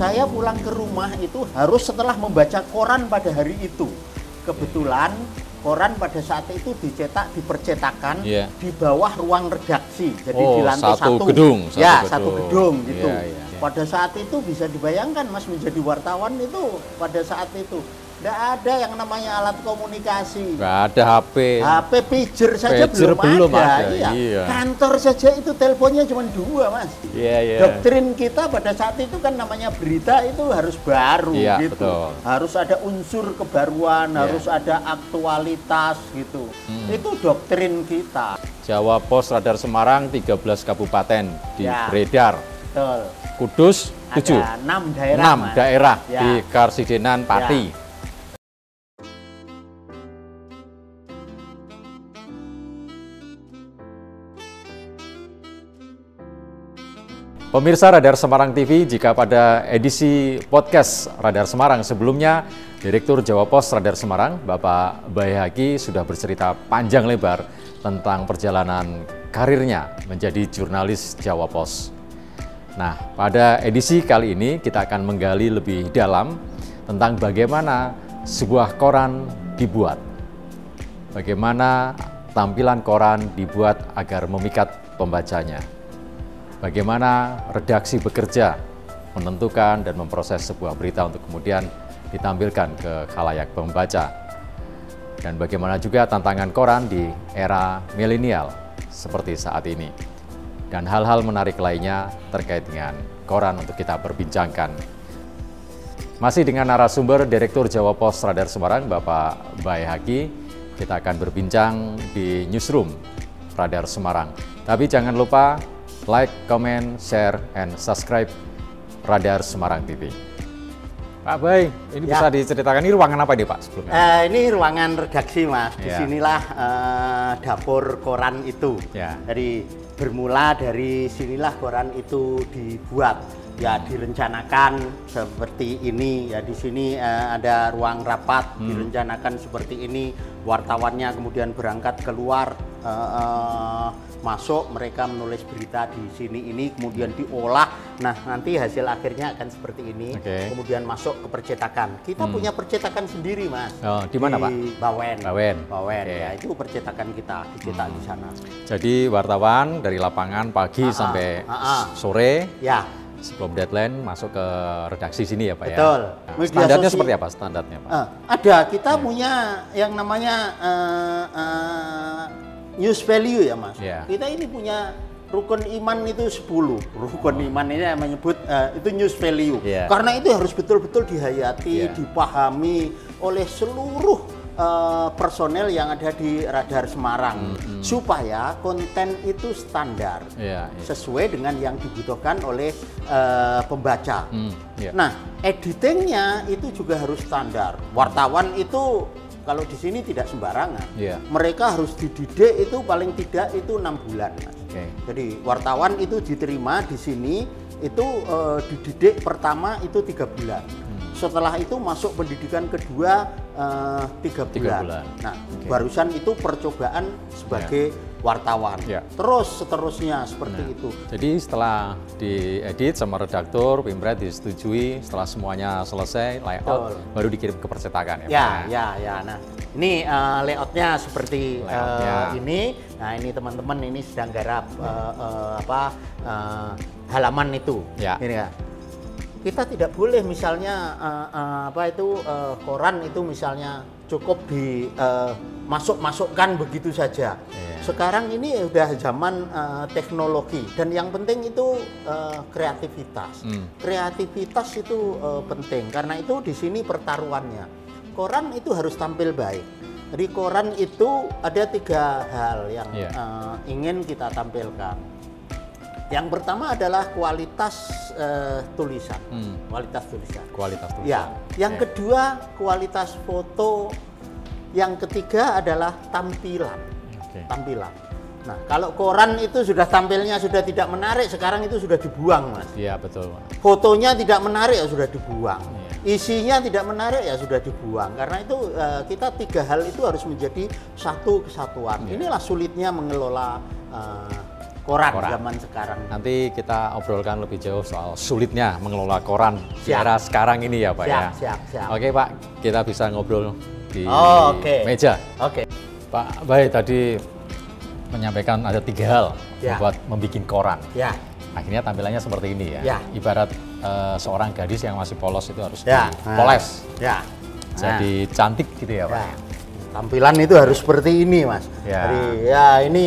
saya pulang ke rumah itu harus setelah membaca koran pada hari itu. Kebetulan koran pada saat itu dicetak di percetakan di bawah ruang redaksi, jadi di lantai satu gedung, satu gedung gitu. Pada saat itu bisa dibayangkan Mas menjadi wartawan itu pada saat itu nggak ada yang namanya alat komunikasi, nggak ada HP pager saja belum ada. Iya. Kantor saja itu teleponnya cuma 2 Mas. Doktrin kita pada saat itu kan namanya berita itu harus baru gitu, harus ada unsur kebaruan, harus ada aktualitas gitu. Itu doktrin kita. Jawa Pos Radar Semarang 13 kabupaten di beredar. Betul. Kudus 7. Ada 6 daerah. 6 daerah di Karsidenan Pati. Pemirsa Radar Semarang TV, jika pada edisi podcast Radar Semarang sebelumnya, Direktur Jawa Pos Radar Semarang, Bapak Bayhaki sudah bercerita panjang lebar tentang perjalanan karirnya menjadi jurnalis Jawa Pos. Nah, pada edisi kali ini kita akan menggali lebih dalam tentang bagaimana sebuah koran dibuat. Bagaimana tampilan koran dibuat agar memikat pembacanya. Bagaimana redaksi bekerja menentukan dan memproses sebuah berita untuk kemudian ditampilkan ke khalayak pembaca. Dan bagaimana juga tantangan koran di era milenial seperti saat ini. Dan hal-hal menarik lainnya terkait dengan koran untuk kita perbincangkan. Masih dengan narasumber Direktur Jawa Pos Radar Semarang, Bapak Bayhaki, kita akan berbincang di Newsroom Radar Semarang. Tapi jangan lupa like, comment, share, and subscribe Radar Semarang TV. Pak Bay, ini bisa diceritakan ini ruangan apa ini Pak sebelumnya? Ini ruangan redaksi Mas. Disinilah dapur koran itu. Jadi bermula dari sinilah koran itu dibuat. Ya direncanakan seperti ini. Ya di sini ada ruang rapat direncanakan seperti ini. Wartawannya kemudian berangkat keluar. Masuk, mereka menulis berita di sini ini, kemudian diolah. Nah, nanti hasil akhirnya akan seperti ini. Kemudian masuk ke percetakan. Kita punya percetakan sendiri, Mas. Di mana, Pak? Di Bawen. Bawen. Ya, itu percetakan kita, dicetak di sana. Jadi wartawan dari lapangan pagi sampai sore. Sebelum deadline masuk ke redaksi sini ya Pak. Betul. Nah, standarnya seperti apa standarnya Pak? Ada, kita punya yang namanya news value ya Mas. Kita ini punya rukun iman itu 10. Rukun iman ini yang menyebut itu news value. Karena itu harus betul-betul dihayati, dipahami oleh seluruh personel yang ada di Radar Semarang supaya konten itu standar sesuai dengan yang dibutuhkan oleh pembaca. Nah, editingnya itu juga harus standar. Wartawan itu kalau di sini tidak sembarangan. Mereka harus dididik itu paling tidak itu 6 bulan. Jadi wartawan itu diterima di sini itu dididik pertama itu 3 bulan. Setelah itu masuk pendidikan kedua 3 bulan. Nah, barusan itu percobaan sebagai wartawan. Terus seterusnya seperti itu. Jadi setelah diedit sama redaktur, Pimret disetujui, setelah semuanya selesai, layout, baru dikirim ke percetakan ya. Nah, ini layoutnya seperti ini. Nah, ini teman-teman ini sedang garap halaman itu. Ini ya. Kita tidak boleh misalnya koran itu misalnya cukup masukkan begitu saja. Sekarang ini udah zaman teknologi dan yang penting itu kreativitas. Kreativitas itu penting karena itu di sini pertaruhannya. Koran itu harus tampil baik. Jadi koran itu ada 3 hal yang ingin kita tampilkan. Yang pertama adalah kualitas tulisan. Kualitas tulisan. Yang kedua kualitas foto. Yang ketiga adalah tampilan. Tampilan. Nah, kalau koran itu sudah tampilnya sudah tidak menarik, sekarang itu sudah dibuang, Mas. Iya, betul, Pak. Fotonya tidak menarik ya sudah dibuang. Isinya tidak menarik ya sudah dibuang. Karena itu kita 3 hal itu harus menjadi satu kesatuan. Inilah sulitnya mengelola koran zaman sekarang. Nanti kita obrolkan lebih jauh soal sulitnya mengelola koran di era sekarang ini ya Pak ya. Siap. Oke Pak, kita bisa ngobrol di meja. Oke. Pak Bay tadi menyampaikan ada 3 hal buat membuat koran. Ya. Akhirnya tampilannya seperti ini ya. Ya. Ibarat seorang gadis yang masih polos itu harus dipoles. Ya. Jadi cantik gitu ya Pak. Ya. Tampilan itu harus seperti ini Mas. Jadi ini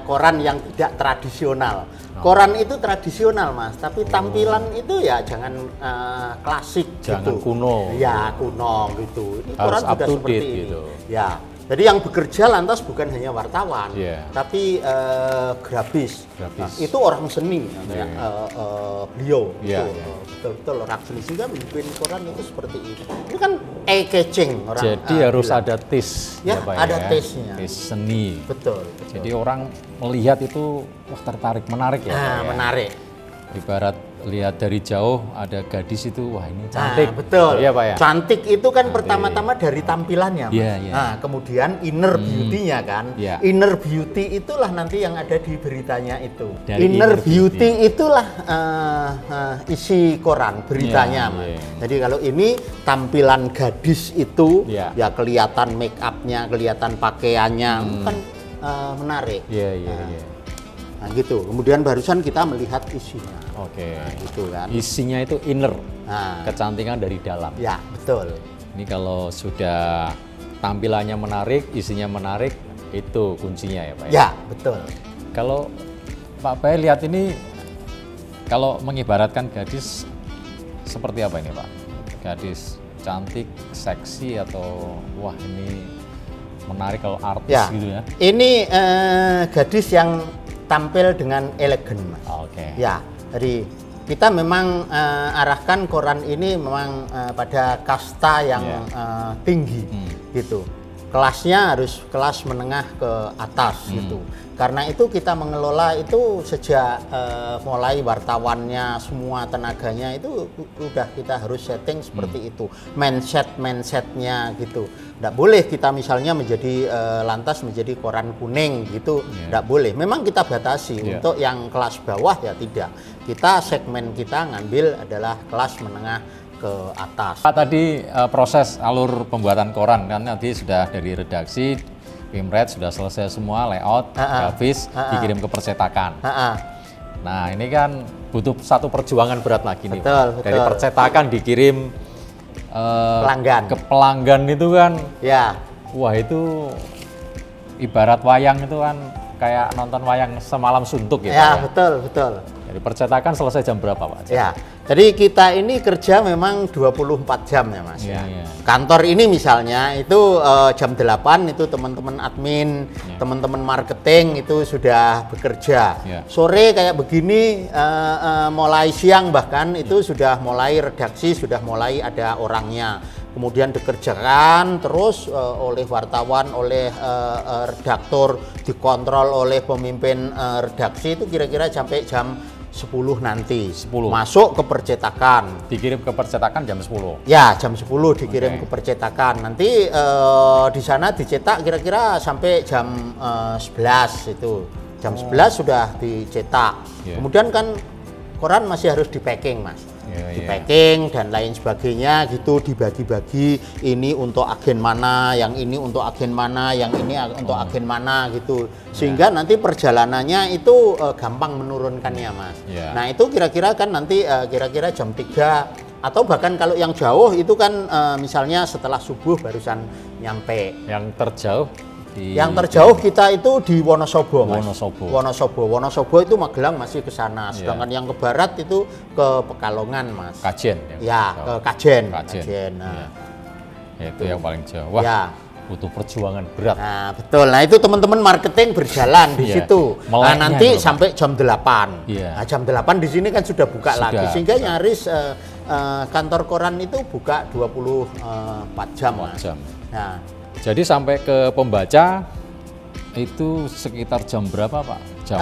koran yang tidak tradisional. Koran itu tradisional Mas, tapi tampilan itu ya jangan klasik, jangan gitu. Kuno. Ya kuno gitu. Ini harus koran up sudah to seperti date ini. gitu. Ya. Jadi yang bekerja lantas bukan hanya wartawan, tapi grafis. Nah, itu orang seni, beliau. Betul-betul orang seni, sehingga bikin koran itu seperti ini. Ini kan eye-catching orang. Jadi harus ada taste, ya Pak, ada taste-nya. Taste seni. Betul. Jadi orang melihat itu wah tertarik, menarik ya. Pak, menarik. Ibarat lihat dari jauh ada gadis itu, wah ini cantik. Betul. Iya Pak ya. Cantik itu kan pertama-tama dari tampilannya, Mas. Yeah. Nah, kemudian inner beauty-nya kan. Inner beauty itulah nanti yang ada di beritanya itu. Dari inner beauty itulah isi koran beritanya, Mas. Jadi kalau ini tampilan gadis itu ya kelihatan make up-nya, kelihatan pakaiannya kan menarik. Nah gitu, kemudian barusan kita melihat isinya. Nah, gitu kan. Isinya itu inner, kecantikan dari dalam. Ya, betul. Ini kalau sudah tampilannya menarik, isinya menarik, itu kuncinya ya Pak ya? Ya, betul. Kalau Pak Bay lihat ini, kalau mengibaratkan gadis, seperti apa ini Pak? Gadis cantik, seksi, atau wah ini menarik kalau artis gitu ya? Ini gadis yang tampil dengan elegan, Mas. Ya, jadi kita memang arahkan koran ini memang pada kasta yang tinggi, gitu. Kelasnya harus kelas menengah ke atas, gitu. Karena itu kita mengelola itu sejak mulai wartawannya, semua tenaganya itu udah kita harus setting seperti itu. Mindsetnya gitu. Nggak boleh kita misalnya menjadi lantas menjadi koran kuning gitu. Nggak boleh. Memang kita batasi. Untuk yang kelas bawah ya tidak. Kita segmen kita ngambil adalah kelas menengah ke atas. Pak, tadi proses alur pembuatan koran kan nanti sudah dari redaksi, Pimret sudah selesai semua, layout, grafis, dikirim ke percetakan. Nah ini kan butuh satu perjuangan berat lagi nih. Betul. Dari percetakan dikirim pelanggan. Ke pelanggan itu kan, wah itu ibarat wayang itu kan kayak nonton wayang semalam suntuk gitu. Ya, betul. Dari percetakan selesai jam berapa Pak? Ya, jadi kita ini kerja memang 24 jam ya Mas. Kantor ini misalnya itu jam 8 itu teman-teman admin, teman-teman marketing itu sudah bekerja. Sore kayak begini mulai siang bahkan itu sudah mulai redaksi, sudah mulai ada orangnya. Kemudian dikerjakan terus oleh wartawan, oleh redaktur, dikontrol oleh pemimpin redaksi itu kira-kira sampai jam 10 nanti. 10. Masuk ke percetakan. Dikirim ke percetakan jam 10? Ya, jam 10 dikirim ke percetakan. Nanti di sana dicetak kira-kira sampai jam 11 itu. Jam 11 sudah dicetak. Kemudian kan koran masih harus di-packing, Mas. Di-packing dan lain sebagainya gitu, dibagi-bagi, ini untuk agen mana, yang ini untuk agen mana, yang ini untuk agen mana gitu, sehingga nanti perjalanannya itu gampang menurunkannya Mas. Nah itu kira-kira kan nanti kira-kira jam 3 atau bahkan kalau yang jauh itu kan misalnya setelah subuh barusan nyampe. Yang terjauh? Yang terjauh kita itu di Wonosobo, Mas. Wonosobo itu Magelang masih ke sana. Sedangkan yang ke barat itu ke Pekalongan, Mas. Kajen. Ya, ke Kajen. Nah. Itu yang paling jauh. Wah, butuh perjuangan berat. Nah, betul. Nah, itu teman-teman marketing berjalan di situ. Nah, nanti sampai jam 8. Nah, jam 8 di sini kan sudah buka lagi sehingga nyaris kantor koran itu buka 24 jam, Mas. Nah, jadi sampai ke pembaca itu sekitar jam berapa Pak? Jam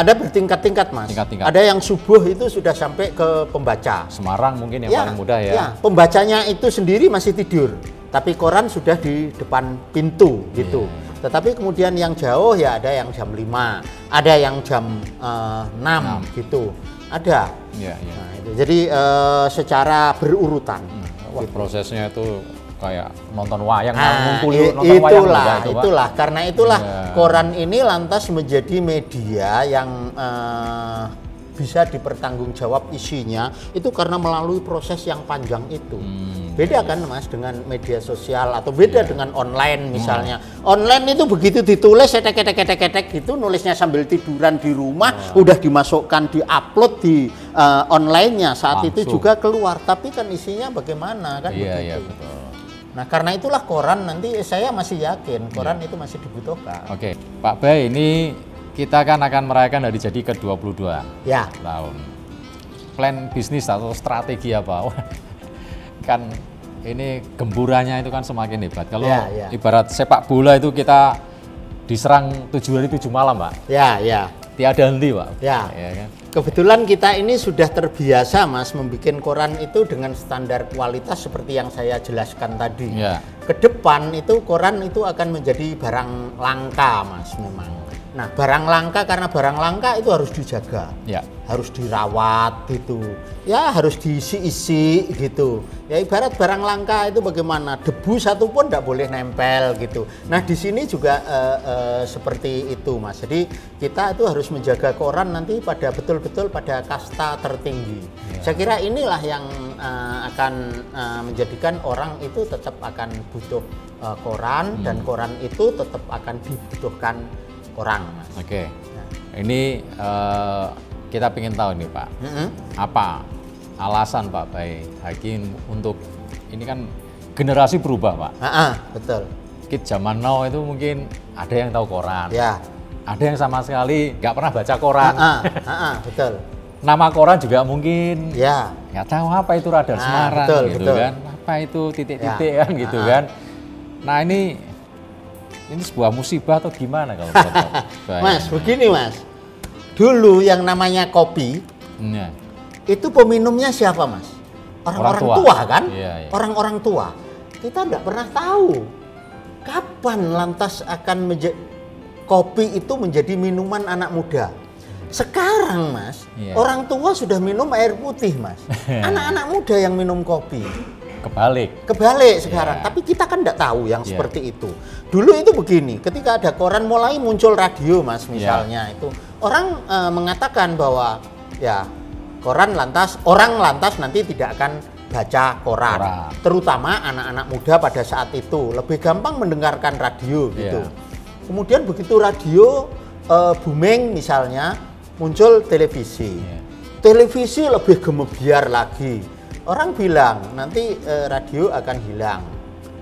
ada bertingkat-tingkat Mas. Ada yang subuh itu sudah sampai ke pembaca. Semarang mungkin yang paling mudah ya. Pembacanya itu sendiri masih tidur, tapi koran sudah di depan pintu gitu. Tetapi kemudian yang jauh ya ada yang jam 5, ada yang jam 6 gitu. Ada. Nah, itu. Jadi secara berurutan. Wah, prosesnya itu kayak nonton wayang, itulah. Karena itulah koran ini lantas menjadi media yang bisa dipertanggungjawab isinya itu karena melalui proses yang panjang itu. Beda kan Mas dengan media sosial atau beda dengan online misalnya. Online itu begitu ditulis ketek gitu, nulisnya sambil tiduran di rumah, udah dimasukkan, diupload di online-nya saat langsung. Itu juga keluar. Tapi kan isinya bagaimana kan begitu. Iya, betul. Nah, karena itulah koran nanti saya masih yakin koran itu masih dibutuhkan. Oke, Pak Bay, ini kita kan akan merayakan hari jadi ke-22 tahun. Plan bisnis atau strategi apa? Kan ini gemburannya itu kan semakin hebat. Kalau ibarat sepak bola itu kita diserang 7 hari 7 malam, Pak. Tiada henti, Pak. Ya kan? Kebetulan kita ini sudah terbiasa Mas membuat koran itu dengan standar kualitas seperti yang saya jelaskan tadi. Kedepan itu koran itu akan menjadi barang langka Mas memang. Nah, barang langka karena barang langka itu harus dijaga, harus dirawat gitu, ya harus diisi-isi gitu. Ya ibarat barang langka itu bagaimana, debu satu pun tidak boleh nempel gitu. Nah di sini juga seperti itu Mas. Jadi kita itu harus menjaga koran nanti pada betul-betul pada kasta tertinggi. Saya kira inilah yang akan menjadikan orang itu tetap akan butuh koran dan koran itu tetap akan dibutuhkan orang, Mas. Oke. Nah. Ini kita ingin tahu nih Pak, apa alasan Pak Bay Haki untuk ini kan generasi berubah Pak. Betul. Kids zaman now itu mungkin ada yang tahu koran, ada yang sama sekali nggak pernah baca koran. Betul. Nama koran juga mungkin nggak tahu apa itu Radar Semarang, betul. Kan? Apa itu titik-titik kan gitu kan. Nah ini sebuah musibah atau gimana kalau Mas, begini Mas. Dulu yang namanya kopi, itu peminumnya siapa Mas? Orang-orang tua kan? Orang-orang tua. Kita tidak pernah tahu kapan lantas akan kopi itu menjadi minuman anak muda. Sekarang Mas, orang tua sudah minum air putih Mas. Anak-anak muda yang minum kopi. Kebalik sekarang, tapi kita kan tidak tahu yang seperti itu. Dulu itu begini, ketika ada koran mulai muncul radio Mas misalnya itu orang mengatakan bahwa koran orang lantas nanti tidak akan baca koran. Terutama anak-anak muda pada saat itu lebih gampang mendengarkan radio gitu. Kemudian begitu radio booming misalnya muncul televisi. Televisi lebih gemebiar lagi. Orang bilang nanti radio akan hilang.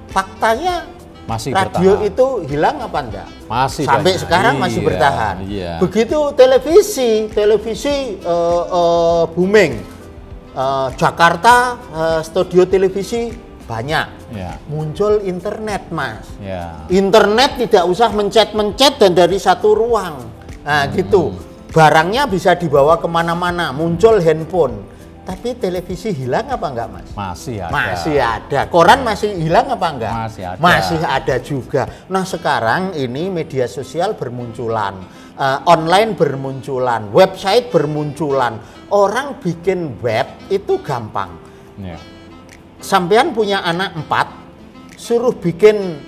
Faktanya masih radio bertahan. Itu hilang apa enggak? Masih sampai sekarang masih bertahan. Begitu televisi booming. Jakarta studio televisi banyak. Muncul internet Mas. Internet tidak usah mencet-mencet dan dari satu ruang. Nah gitu. Barangnya bisa dibawa kemana-mana. Muncul handphone. Tapi televisi hilang apa enggak Mas? Masih ada. Koran masih hilang apa enggak? Masih ada juga. Nah sekarang ini media sosial bermunculan, online bermunculan, website bermunculan. Orang bikin web itu gampang. Sampean punya anak 4, suruh bikin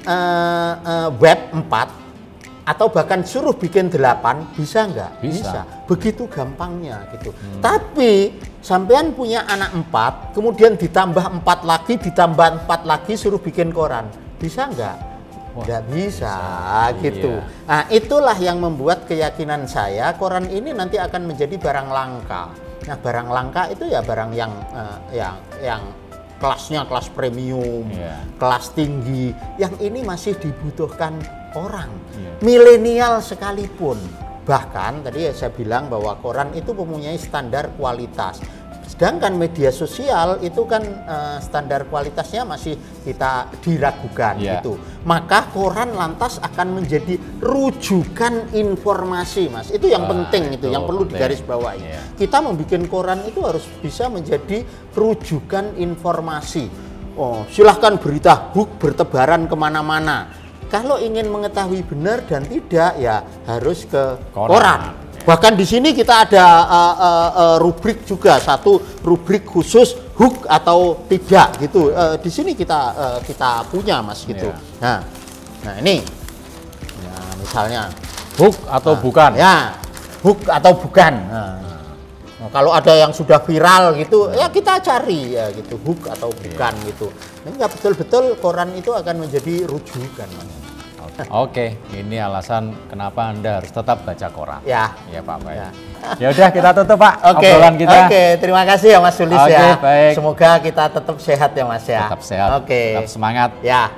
web 4 atau bahkan suruh bikin 8, bisa nggak? Bisa. Begitu gampangnya gitu. Tapi sampean punya anak 4, kemudian ditambah 4 lagi, suruh bikin koran. Bisa nggak? Nggak bisa gitu. Nah itulah yang membuat keyakinan saya koran ini nanti akan menjadi barang langka. Nah barang langka itu ya barang yang kelasnya kelas premium, kelas tinggi. Yang ini masih dibutuhkan orang, milenial sekalipun. Bahkan tadi saya bilang bahwa koran itu mempunyai standar kualitas. Sedangkan media sosial itu kan standar kualitasnya masih kita diragukan gitu. Maka koran lantas akan menjadi rujukan informasi Mas. Itu yang penting itu yang perlu digarisbawahi. Kita membuat koran itu harus bisa menjadi rujukan informasi. Silahkan berita hoax bertebaran kemana-mana. Kalau ingin mengetahui benar dan tidak, ya harus ke koran. Bahkan di sini kita ada rubrik juga, satu rubrik khusus hook atau tidak gitu. Di sini kita punya, Mas, gitu. Nah ini, ya, misalnya hook atau bukan? Ya, hook atau bukan. Nah, kalau ada yang sudah viral gitu, ya kita cari ya gitu, hook atau bukan gitu. Ini betul-betul koran itu akan menjadi rujukan, Mas. Oke, ini alasan kenapa Anda harus tetap baca koran. Ya, Pak Bay. Ya udah, kita tutup, Pak, obrolan kita. Oke, terima kasih ya Mas Sulis ya. Baik. Semoga kita tetap sehat ya, Mas ya. Tetap sehat. Tetap semangat. Ya.